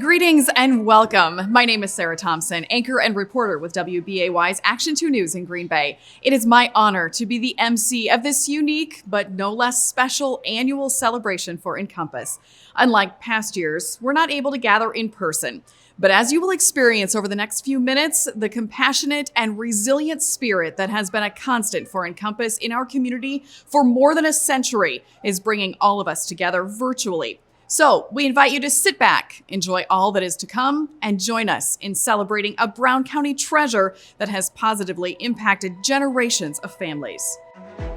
Greetings and welcome. My name is Sarah Thompson, anchor and reporter with WBAY's Action 2 News in Green Bay. It is my honor to be the MC of this unique but no less special annual celebration for Encompass. Unlike past years, we're not able to gather in person. But as you will experience over the next few minutes, the compassionate and resilient spirit that has been a constant for Encompass in our community for more than a century is bringing all of us together virtually. So we invite you to sit back, enjoy all that is to come, and join us in celebrating a Brown County treasure that has positively impacted generations of families.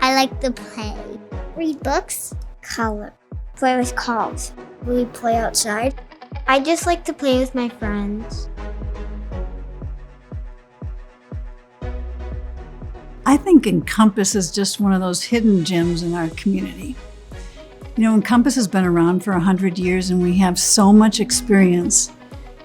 I like to play. Read books. Color. Play with cards. We play outside. I just like to play with my friends. I think Encompass is just one of those hidden gems in our community. You know, Encompass has been around for 100 years and we have so much experience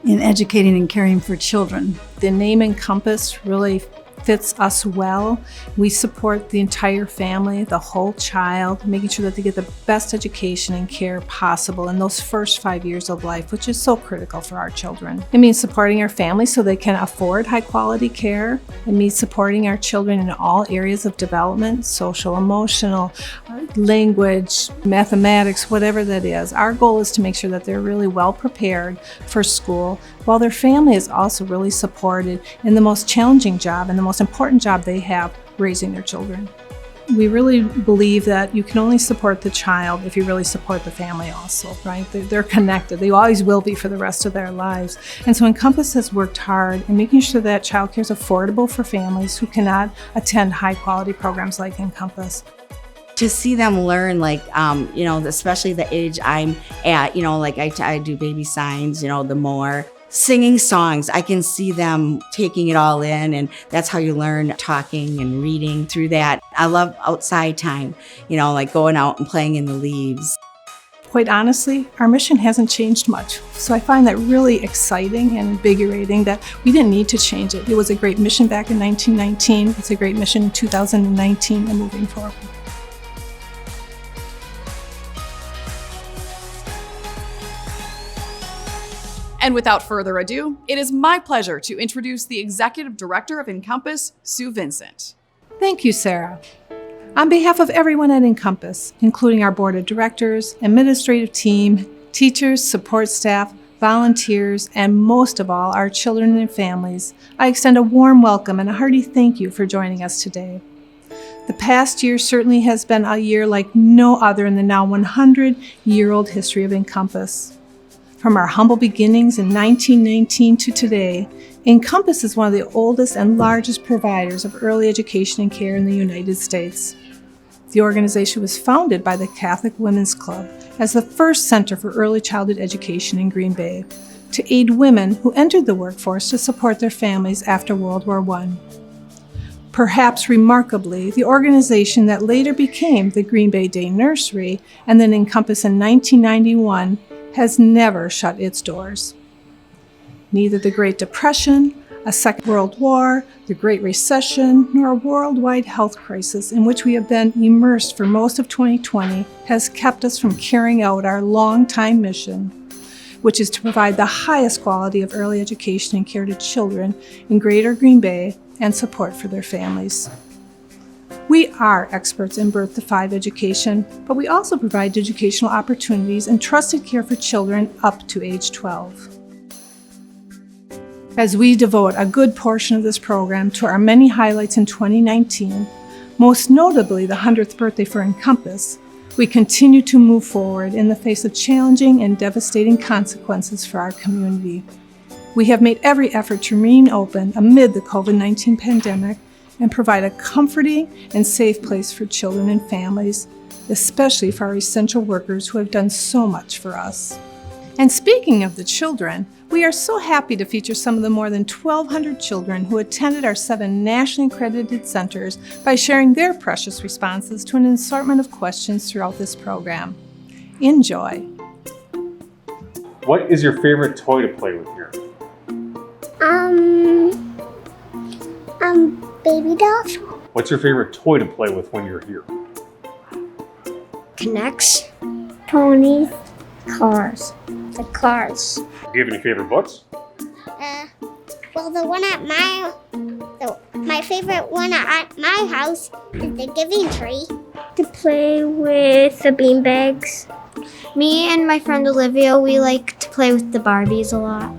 in educating and caring for children. The name Encompass really fits us well. We support the entire family, the whole child, making sure that they get the best education and care possible in those first 5 years of life, which is so critical for our children. It means supporting our families so they can afford high quality care. It means supporting our children in all areas of development, social, emotional, language, mathematics, whatever that is. Our goal is to make sure that they're really well prepared for school, while their family is also really supported in the most challenging job and the most important job they have, raising their children. We really believe that you can only support the child if you really support the family also, right? They're connected. They always will be for the rest of their lives. And so Encompass has worked hard in making sure that childcare is affordable for families who cannot attend high quality programs like Encompass. To see them learn, especially the age I'm at, I do baby signs, the more singing songs, I can see them taking it all in, and that's how you learn talking and reading through that. I love outside time, going out and playing in the leaves. Quite honestly, our mission hasn't changed much. So I find that really exciting and invigorating that we didn't need to change it. It was a great mission back in 1919. It's a great mission in 2019 and moving forward. And without further ado, it is my pleasure to introduce the Executive Director of Encompass, Sue Vincent. Thank you, Sarah. On behalf of everyone at Encompass, including our board of directors, administrative team, teachers, support staff, volunteers, and most of all, our children and families, I extend a warm welcome and a hearty thank you for joining us today. The past year certainly has been a year like no other in the now 100-year-old history of Encompass. From our humble beginnings in 1919 to today, Encompass is one of the oldest and largest providers of early education and care in the United States. The organization was founded by the Catholic Women's Club as the first center for early childhood education in Green Bay to aid women who entered the workforce to support their families after World War I. Perhaps remarkably, the organization that later became the Green Bay Day Nursery and then Encompass in 1991 has never shut its doors. Neither the Great Depression, a Second World War, the Great Recession, nor a worldwide health crisis in which we have been immersed for most of 2020 has kept us from carrying out our long-time mission, which is to provide the highest quality of early education and care to children in Greater Green Bay and support for their families. We are experts in birth to 5 education, but we also provide educational opportunities and trusted care for children up to age 12. As we devote a good portion of this program to our many highlights in 2019, most notably the 100th birthday for Encompass, we continue to move forward in the face of challenging and devastating consequences for our community. We have made every effort to remain open amid the COVID-19 pandemic and provide a comforting and safe place for children and families, especially for our essential workers who have done so much for us. And speaking of the children, we are so happy to feature some of the more than 1,200 children who attended our 7 nationally accredited centers by sharing their precious responses to an assortment of questions throughout this program. Enjoy. What is your favorite toy to play with here? Baby dolls. What's your favorite toy to play with when you're here? Connects. Ponies. Cars. The cars. Do you have any favorite books? Well, my favorite one at my house is the Giving Tree. To play with the beanbags. Me and my friend Olivia, we like to play with the Barbies a lot.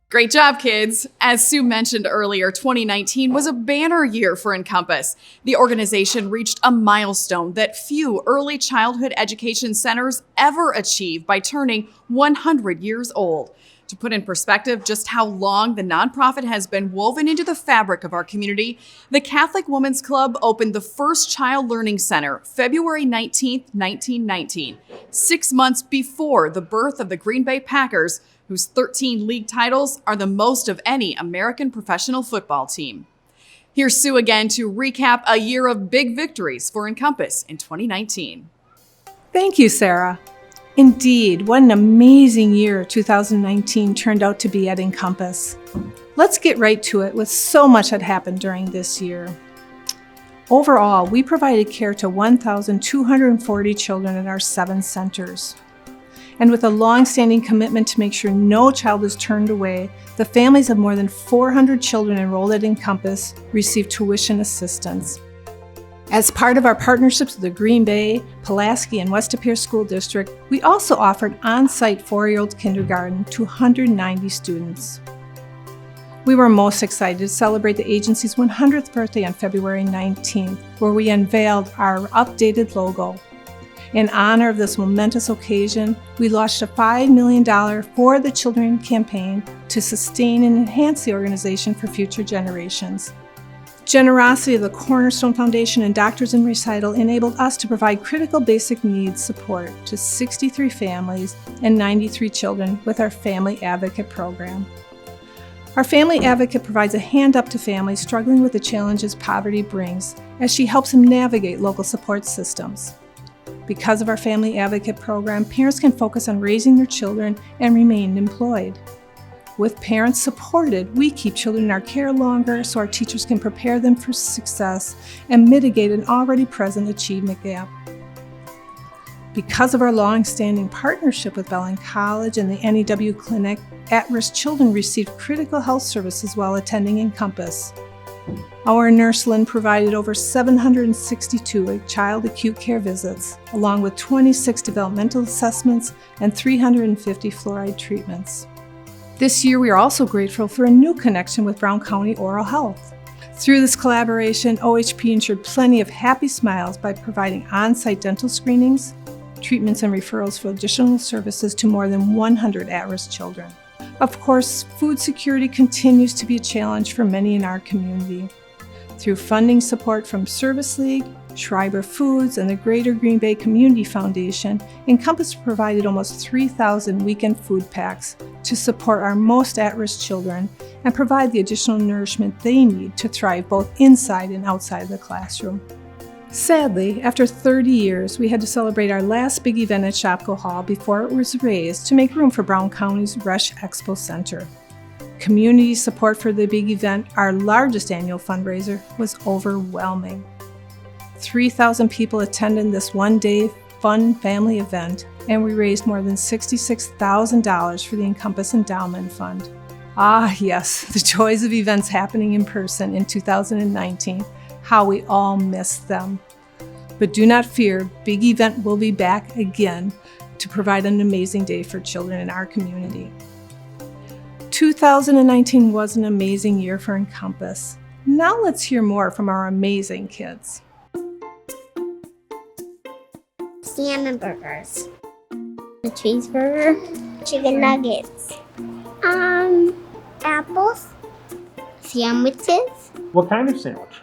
Great job, kids. As Sue mentioned earlier, 2019 was a banner year for Encompass. The organization reached a milestone that few early childhood education centers ever achieve by turning 100 years old. To put in perspective just how long the nonprofit has been woven into the fabric of our community, the Catholic Women's Club opened the first Child Learning Center February 19, 1919, 6 months before the birth of the Green Bay Packers, whose 13 league titles are the most of any American professional football team. Here's Sue again to recap a year of big victories for Encompass in 2019. Thank you, Sarah. Indeed, what an amazing year 2019 turned out to be at Encompass. Let's get right to it with so much that happened during this year. Overall, we provided care to 1,240 children in our 7 centers. And with a long-standing commitment to make sure no child is turned away, the families of more than 400 children enrolled at Encompass received tuition assistance. As part of our partnerships with the Green Bay, Pulaski, and West Appear School District, we also offered on-site 4-year-old kindergarten to 190 students. We were most excited to celebrate the agency's 100th birthday on February 19th, where we unveiled our updated logo. In honor of this momentous occasion, we launched a $5 million For the Children campaign to sustain and enhance the organization for future generations. Generosity of the Cornerstone Foundation and Doctors in Recital enabled us to provide critical basic needs support to 63 families and 93 children with our Family Advocate program. Our Family Advocate provides a hand up to families struggling with the challenges poverty brings as she helps them navigate local support systems. Because of our Family Advocate program, parents can focus on raising their children and remain employed. With parents supported, we keep children in our care longer so our teachers can prepare them for success and mitigate an already present achievement gap. Because of our long-standing partnership with Bellin College and the NEW Clinic, at-risk children receive critical health services while attending Encompass. Our nurse Lynn provided over 762 child acute care visits, along with 26 developmental assessments and 350 fluoride treatments. This year, we are also grateful for a new connection with Brown County Oral Health. Through this collaboration, OHP ensured plenty of happy smiles by providing on-site dental screenings, treatments, and referrals for additional services to more than 100 at-risk children. Of course, food security continues to be a challenge for many in our community. Through funding support from Service League, Schreiber Foods, and the Greater Green Bay Community Foundation, Encompass provided almost 3,000 weekend food packs to support our most at-risk children and provide the additional nourishment they need to thrive both inside and outside of the classroom. Sadly, after 30 years, we had to celebrate our last big event at Shopko Hall before it was raised to make room for Brown County's Rush Expo Center. Community support for the big event, our largest annual fundraiser, was overwhelming. 3,000 people attended this one-day fun family event, and we raised more than $66,000 for the Encompass Endowment Fund. Ah, yes, the joys of events happening in person in 2019. How we all missed them. But do not fear, Big Event will be back again to provide an amazing day for children in our community. 2019 was an amazing year for Encompass. Now let's hear more from our amazing kids. Salmon burgers. A cheeseburger. Chicken nuggets. Apples. Sandwiches. What kind of sandwich?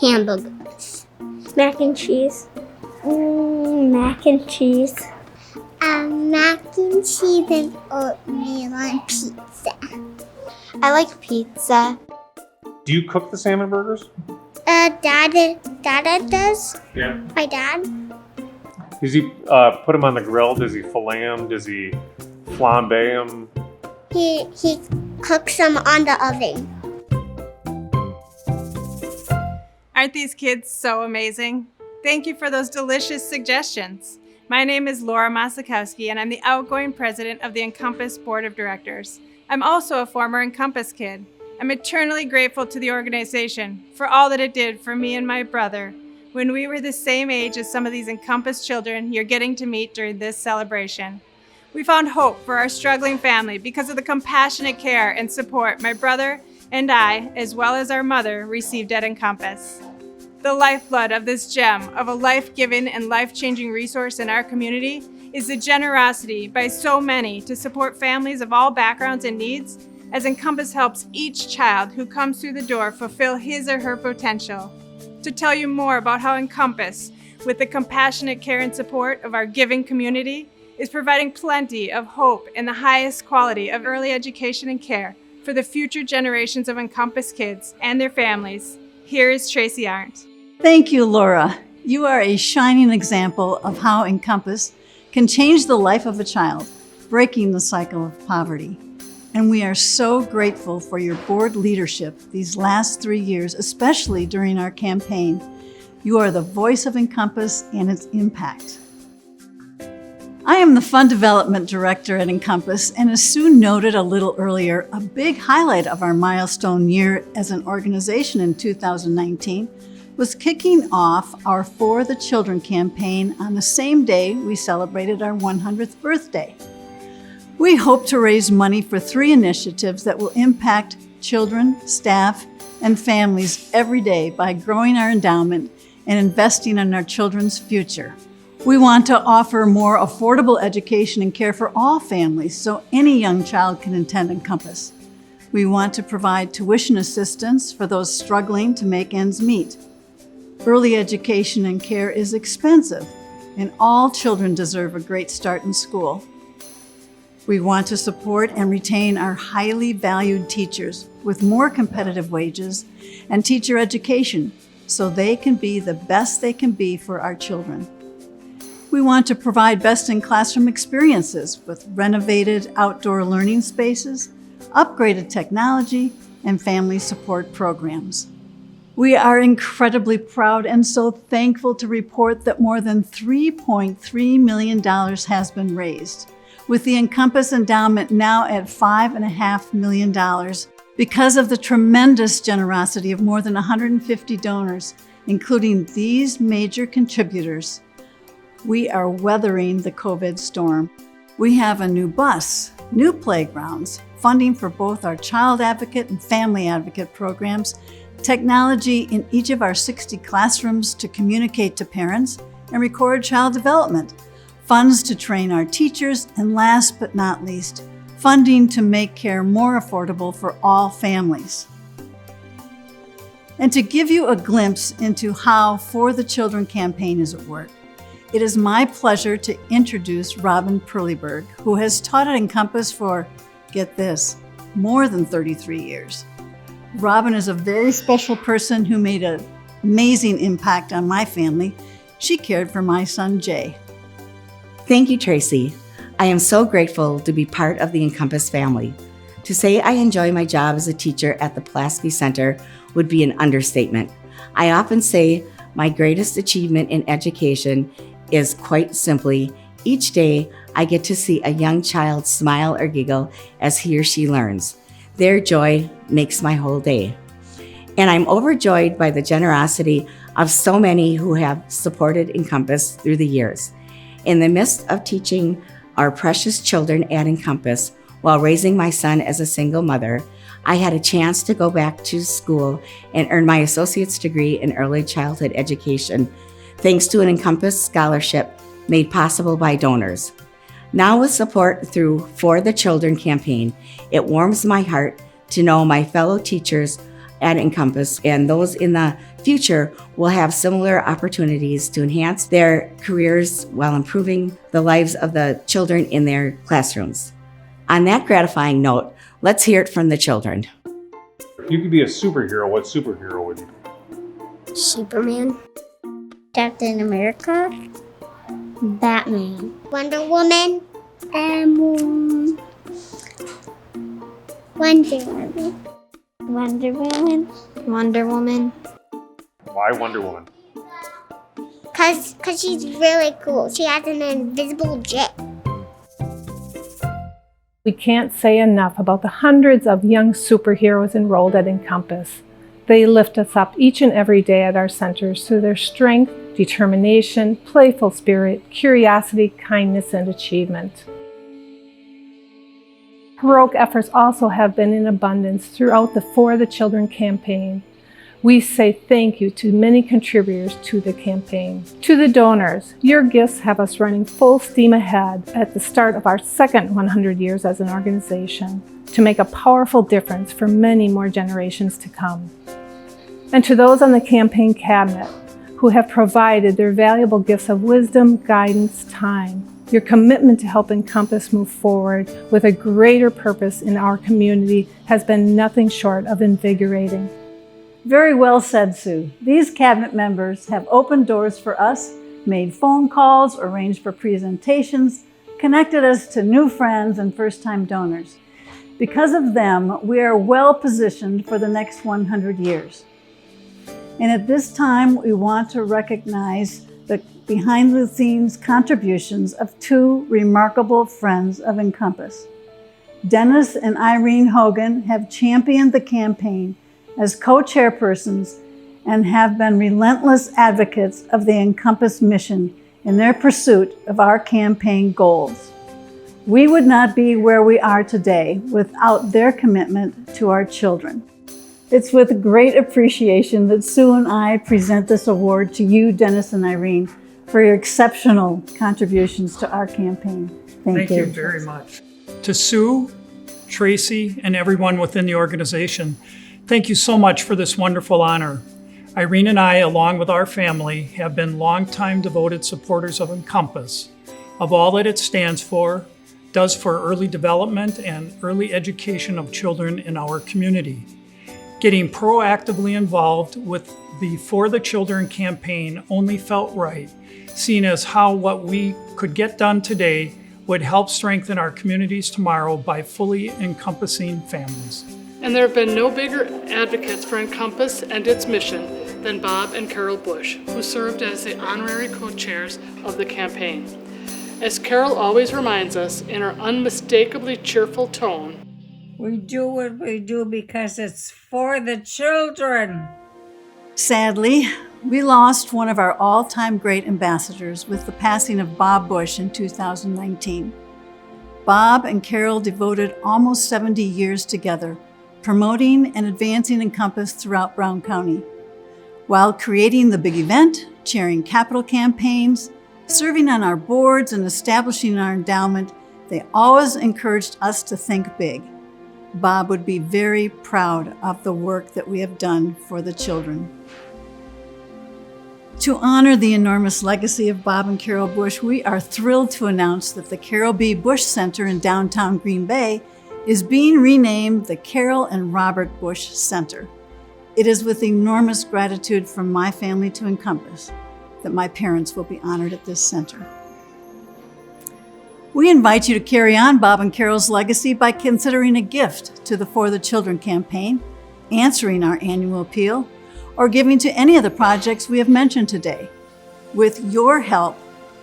Hamburgers. Mac and cheese. Mac and cheese. Mac and cheese and oatmeal on pizza. I like pizza. Do you cook the salmon burgers? Dada does. Yeah. My dad. Does he put them on the grill? Does he fillet them? Does he flambe them? He cooks them on the oven. Aren't these kids so amazing? Thank you for those delicious suggestions. My name is Laura Masakowski, and I'm the outgoing president of the Encompass Board of Directors. I'm also a former Encompass kid. I'm eternally grateful to the organization for all that it did for me and my brother when we were the same age as some of these Encompass children you're getting to meet during this celebration. We found hope for our struggling family because of the compassionate care and support my brother and I, as well as our mother, received at Encompass. The lifeblood of this gem of a life-giving and life-changing resource in our community is the generosity by so many to support families of all backgrounds and needs, as Encompass helps each child who comes through the door fulfill his or her potential. To tell you more about how Encompass, with the compassionate care and support of our giving community, is providing plenty of hope and the highest quality of early education and care for the future generations of Encompass kids and their families, here is Tracy Arndt. Thank you, Laura. You are a shining example of how Encompass can change the life of a child, breaking the cycle of poverty. And we are so grateful for your board leadership these last 3 years, especially during our campaign. You are the voice of Encompass and its impact. I am the Fund Development Director at Encompass, and as Sue noted a little earlier, a big highlight of our milestone year as an organization in 2019 was kicking off our For the Children campaign on the same day we celebrated our 100th birthday. We hope to raise money for 3 initiatives that will impact children, staff, and families every day by growing our endowment and investing in our children's future. We want to offer more affordable education and care for all families so any young child can attend Encompass. We want to provide tuition assistance for those struggling to make ends meet. Early education and care is expensive, and all children deserve a great start in school. We want to support and retain our highly valued teachers with more competitive wages and teacher education so they can be the best they can be for our children. We want to provide best-in-classroom experiences with renovated outdoor learning spaces, upgraded technology, and family support programs. We are incredibly proud and so thankful to report that more than $3.3 million has been raised, with the Encompass endowment now at $5.5 million because of the tremendous generosity of more than 150 donors, including these major contributors. We are weathering the COVID storm. We have a new bus, new playgrounds, funding for both our child advocate and family advocate programs, technology in each of our 60 classrooms to communicate to parents and record child development, funds to train our teachers, and last but not least, funding to make care more affordable for all families. And to give you a glimpse into how For the Children campaign is at work, it is my pleasure to introduce Robin Perlyberg, who has taught at Encompass for, get this, more than 33 years. Robin is a very special person who made an amazing impact on my family. She cared for my son, Jay. Thank you, Tracy. I am so grateful to be part of the Encompass family. To say I enjoy my job as a teacher at the Pulaski Center would be an understatement. I often say my greatest achievement in education is quite simply, each day I get to see a young child smile or giggle as he or she learns. Their joy makes my whole day. And I'm overjoyed by the generosity of so many who have supported Encompass through the years. In the midst of teaching our precious children at Encompass while raising my son as a single mother, I had a chance to go back to school and earn my associate's degree in early childhood education, thanks to an Encompass scholarship made possible by donors. Now with support through For the Children campaign, it warms my heart to know my fellow teachers at Encompass and those in the future will have similar opportunities to enhance their careers while improving the lives of the children in their classrooms. On that gratifying note, let's hear it from the children. If you could be a superhero, what superhero would you be? Superman. Captain America. Batman. Wonder Woman. Wonder Woman. Wonder Woman. Wonder Woman. Why Wonder Woman? Cause she's really cool. She has an invisible jet. We can't say enough about the hundreds of young superheroes enrolled at Encompass. They lift us up each and every day at our centers through their strength, determination, playful spirit, curiosity, kindness, and achievement. Heroic efforts also have been in abundance throughout the For the Children campaign. We say thank you to many contributors to the campaign. To the donors, your gifts have us running full steam ahead at the start of our second 100 years as an organization to make a powerful difference for many more generations to come. And to those on the campaign cabinet who have provided their valuable gifts of wisdom, guidance, time, your commitment to help Encompass move forward with a greater purpose in our community has been nothing short of invigorating. Very well said, Sue. These cabinet members have opened doors for us, made phone calls, arranged for presentations, connected us to new friends and first-time donors. Because of them, we are well positioned for the next 100 years. And at this time, we want to recognize the behind-the-scenes contributions of two remarkable friends of Encompass. Dennis and Irene Hogan have championed the campaign as co-chairpersons and have been relentless advocates of the Encompass mission in their pursuit of our campaign goals. We would not be where we are today without their commitment to our children. It's with great appreciation that Sue and I present this award to you, Dennis and Irene, for your exceptional contributions to our campaign. Thank you. Thank you very much. To Sue, Tracy, and everyone within the organization, thank you so much for this wonderful honor. Irene and I, along with our family, have been longtime devoted supporters of Encompass, of all that it stands for, does for early development and early education of children in our community. Getting proactively involved with the For the Children campaign only felt right, seeing as how what we could get done today would help strengthen our communities tomorrow by fully encompassing families. And there have been no bigger advocates for Encompass and its mission than Bob and Carol Bush, who served as the honorary co-chairs of the campaign. As Carol always reminds us in her unmistakably cheerful tone, we do what we do because it's for the children. Sadly, we lost one of our all-time great ambassadors with the passing of Bob Bush in 2019. Bob and Carol devoted almost 70 years together, promoting and advancing Encompass throughout Brown County. While creating the big event, chairing capital campaigns, serving on our boards, and establishing our endowment, they always encouraged us to think big. Bob would be very proud of the work that we have done for the children. To honor the enormous legacy of Bob and Carol Bush, we are thrilled to announce that the Carol B. Bush Center in downtown Green Bay is being renamed the Carol and Robert Bush Center. It is with enormous gratitude from my family to Encompass that my parents will be honored at this center. We invite you to carry on Bob and Carol's legacy by considering a gift to the For the Children campaign, answering our annual appeal, or giving to any of the projects we have mentioned today. With your help,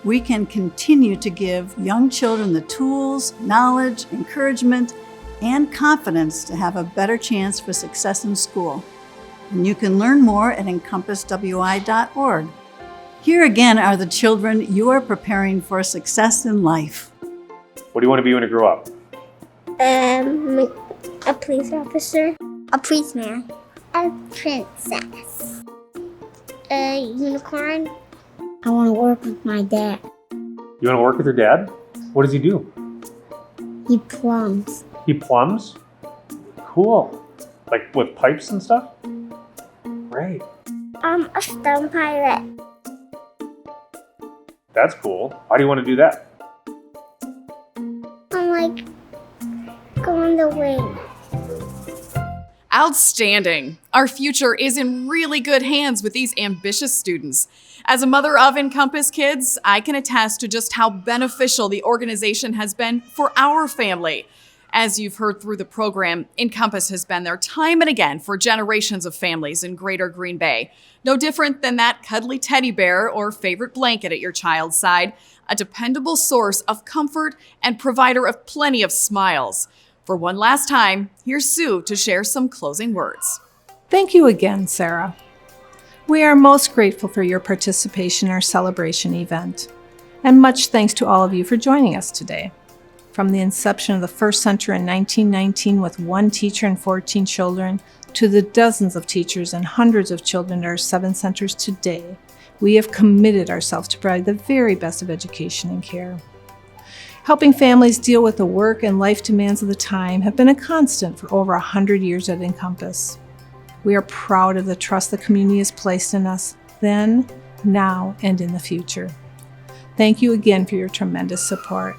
we can continue to give young children the tools, knowledge, encouragement, and confidence to have a better chance for success in school. And you can learn more at encompasswi.org. Here again are the children you are preparing for success in life. What do you want to be when you grow up? A police officer. A policeman. A princess. A unicorn. I want to work with my dad. You want to work with your dad? What does he do? He plums. He plums? Cool. Like with pipes and stuff? Great. A stone pilot. That's cool. Why do you want to do that? Go on the wing. Outstanding. Our future is in really good hands with these ambitious students. As a mother of Encompass kids, I can attest to just how beneficial the organization has been for our family. As you've heard through the program, Encompass has been there time and again for generations of families in Greater Green Bay. No different than that cuddly teddy bear or favorite blanket at your child's side, a dependable source of comfort and provider of plenty of smiles. For one last time, here's Sue to share some closing words. Thank you again, Sarah. We are most grateful for your participation in our celebration event. And much thanks to all of you for joining us today. From the inception of the first center in 1919 with 1 teacher and 14 children, to the dozens of teachers and hundreds of children at our 7 centers today, we have committed ourselves to provide the very best of education and care. Helping families deal with the work and life demands of the time have been a constant for over 100 years at Encompass. We are proud of the trust the community has placed in us then, now, and in the future. Thank you again for your tremendous support.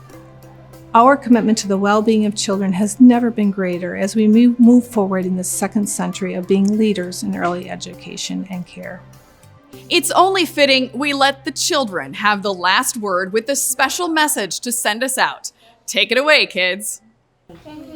Our commitment to the well-being of children has never been greater as we move forward in the 2nd century of being leaders in early education and care. It's only fitting we let the children have the last word with a special message to send us out. Take it away, kids. Thank